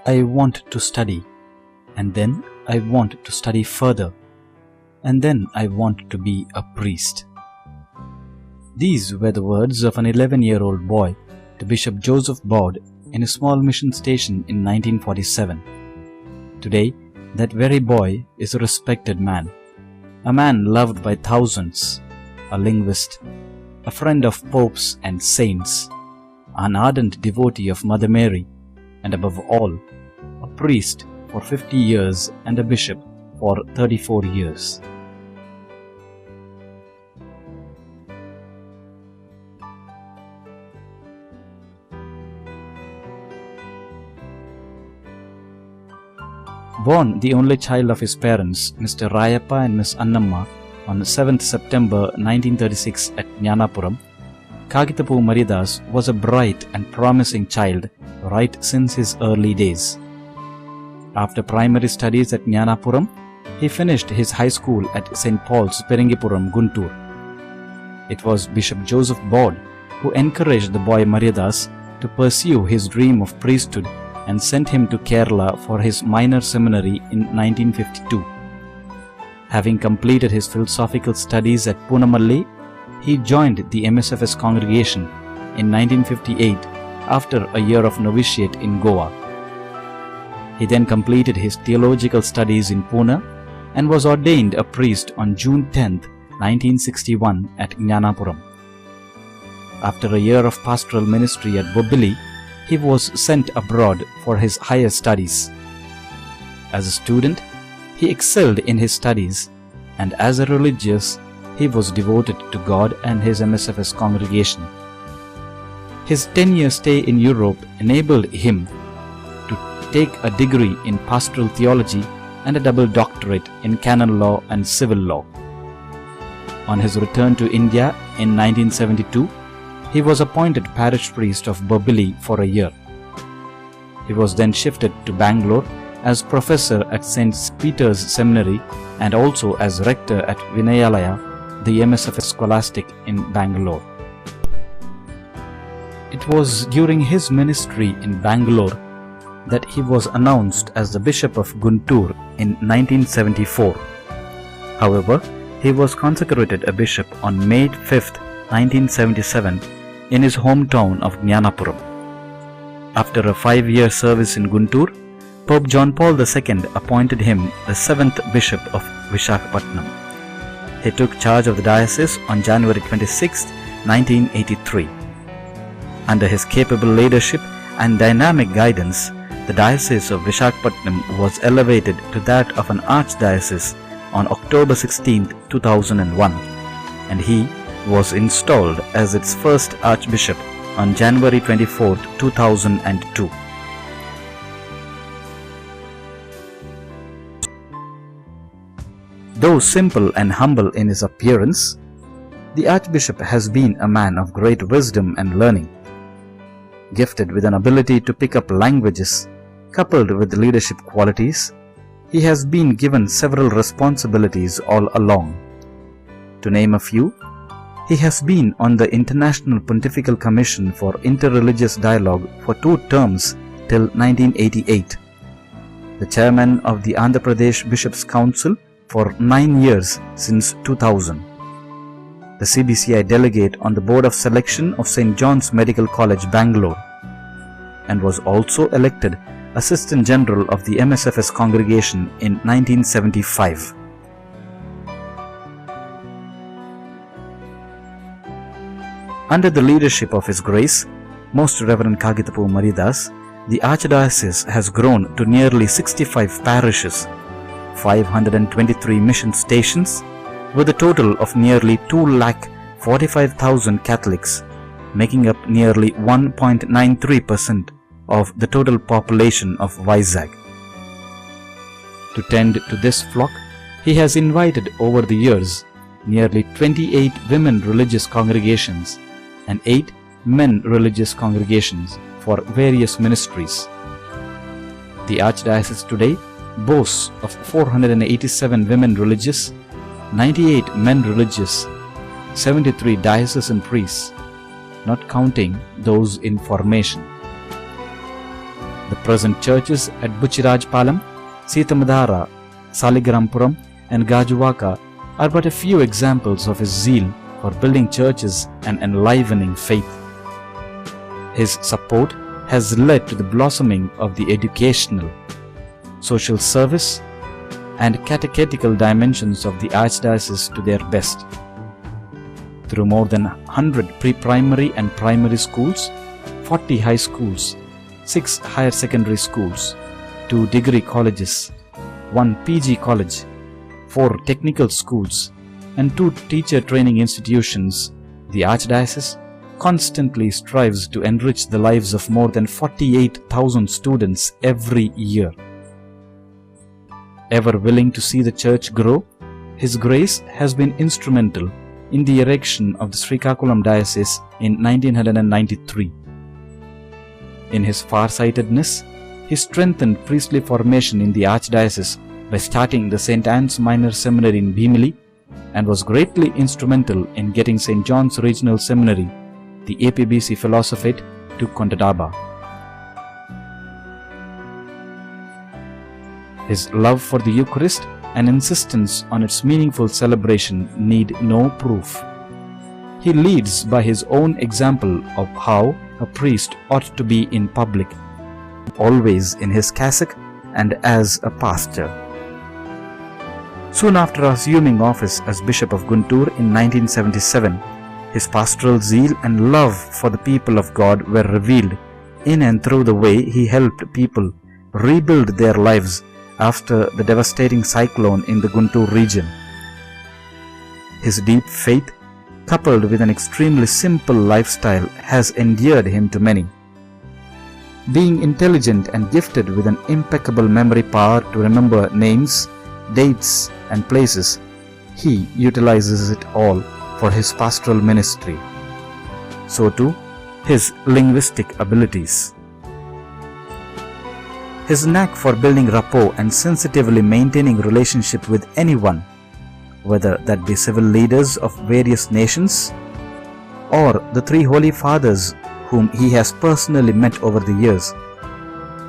I want to study, and then I want to study further, and then I want to be a priest." These were the words of an 11-year-old boy to Bishop Joseph Baud in a small mission station in 1947. Today, that very boy is a respected man, a man loved by thousands, a linguist, a friend of popes and saints, an ardent devotee of Mother Mary, and above all, a priest for 50 years and a bishop for 34 years. Born the only child of his parents, Mr. Rayappa and Miss Annamma, on 7th September 1936 at Jnanapuram, Kagithapu Mariadas was a bright and promising child right since his early days. After primary studies at Jnanapuram, he finished his high school at St. Paul's, Perengipuram, Guntur. It was Bishop Joseph Baud who encouraged the boy Mariadas to pursue his dream of priesthood and sent him to Kerala for his minor seminary in 1952. Having completed his philosophical studies at Punamalli, he joined the MSFS congregation in 1958 after a year of novitiate in Goa. He then completed his theological studies in Pune and was ordained a priest on June 10, 1961 at Jnanapuram. After a year of pastoral ministry at Jubilee, he was sent abroad for his higher studies. As a student, he excelled in his studies, and as a religious, he was devoted to God and his MSFS congregation. His 10-year stay in Europe enabled him to take a degree in pastoral theology and a double doctorate in canon law and civil law. On his return to India in 1972, he was appointed parish priest of Jubilee for a year. He was then shifted to Bangalore as professor at St. Peter's Seminary and also as rector at Vinayalaya, the MSFS Scholastic in Bangalore. It was during his ministry in Bangalore that he was announced as the Bishop of Guntur in 1974. However, he was consecrated a bishop on May 5, 1977 in his hometown of Jnanapuram. After a 5-year service in Guntur, Pope John Paul II appointed him the 7th Bishop of Visakhapatnam. He took charge of the diocese on January 26, 1983. Under his capable leadership and dynamic guidance, the Diocese of Visakhapatnam was elevated to that of an archdiocese on October 16, 2001, and he was installed as its first Archbishop on January 24, 2002. Though simple and humble in his appearance, the Archbishop has been a man of great wisdom and learning. Gifted with an ability to pick up languages, coupled with leadership qualities, he has been given several responsibilities all along. To name a few, he has been on the International Pontifical Commission for Interreligious Dialogue for 2 terms till 1988, the chairman of the Andhra Pradesh Bishops' Council for 9 years since 2000, the CBCI delegate on the Board of Selection of St. John's Medical College, Bangalore, and was also elected Assistant General of the MSFS congregation in 1975. Under the leadership of His Grace, Most Reverend Kagithapu Mariadas, the Archdiocese has grown to nearly 65 parishes, 523 mission stations, with a total of nearly 2,45,000 Catholics, making up nearly 1.93% of the total population of Vizag. To tend to this flock, he has invited over the years nearly 28 women religious congregations and 8 men religious congregations for various ministries. The Archdiocese today boasts of 487 women religious, 98 men religious, 73 diocesan priests, not counting those in formation. The present churches at Buchirajpalam, Sitamadhara, Saligrampuram and Gajuvaka are but a few examples of his zeal for building churches and enlivening faith. His support has led to the blossoming of the educational, social service and catechetical dimensions of the Archdiocese to their best. Through more than 100 pre-primary and primary schools, 40 high schools, 6 higher secondary schools, 2 degree colleges, 1 PG college, 4 technical schools, and 2 teacher training institutions, the Archdiocese constantly strives to enrich the lives of more than 48,000 students every year. Ever willing to see the church grow, His Grace has been instrumental in the erection of the Srikakulam Diocese in 1993. In his farsightedness, he strengthened priestly formation in the Archdiocese by starting the St. Anne's Minor Seminary in Bhimili and was greatly instrumental in getting St. John's Regional Seminary, the APBC Philosophate, to Kontadaba. His love for the Eucharist and insistence on its meaningful celebration need no proof. He leads by his own example of how a priest ought to be in public, always in his cassock and as a pastor. Soon after assuming office as Bishop of Guntur in 1977, his pastoral zeal and love for the people of God were revealed in and through the way he helped people rebuild their lives after the devastating cyclone in the Guntur region. His deep faith, coupled with an extremely simple lifestyle, has endeared him to many. Being intelligent and gifted with an impeccable memory power to remember names, dates, and places, he utilizes it all for his pastoral ministry. So too, his linguistic abilities. His knack for building rapport and sensitively maintaining relationship with anyone, whether that be civil leaders of various nations or the 3 Holy Fathers whom he has personally met over the years,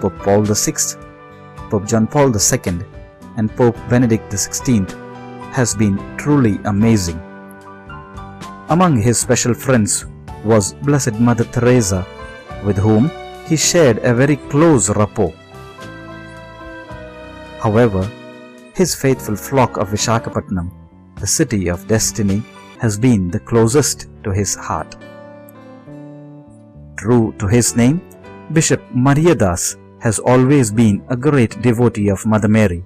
Pope Paul VI, Pope John Paul II, and Pope Benedict XVI, has been truly amazing. Among his special friends was Blessed Mother Teresa, with whom he shared a very close rapport. However, his faithful flock of Visakhapatnam, the city of destiny, has been the closest to his heart. True to his name, Bishop Mariadas has always been a great devotee of Mother Mary,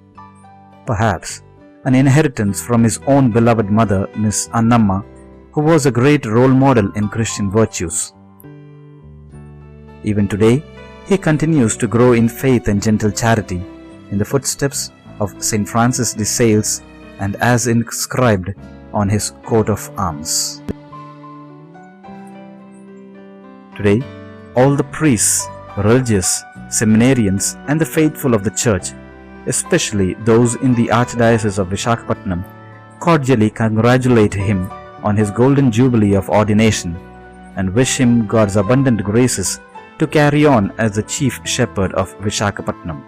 perhaps an inheritance from his own beloved mother, Miss Annamma, who was a great role model in Christian virtues. Even today, he continues to grow in faith and gentle charity in the footsteps of St. Francis de Sales and as inscribed on his coat of arms. Today, all the priests, religious, seminarians, and the faithful of the Church, especially those in the Archdiocese of Visakhapatnam, cordially congratulate him on his golden jubilee of ordination and wish him God's abundant graces to carry on as the chief shepherd of Visakhapatnam.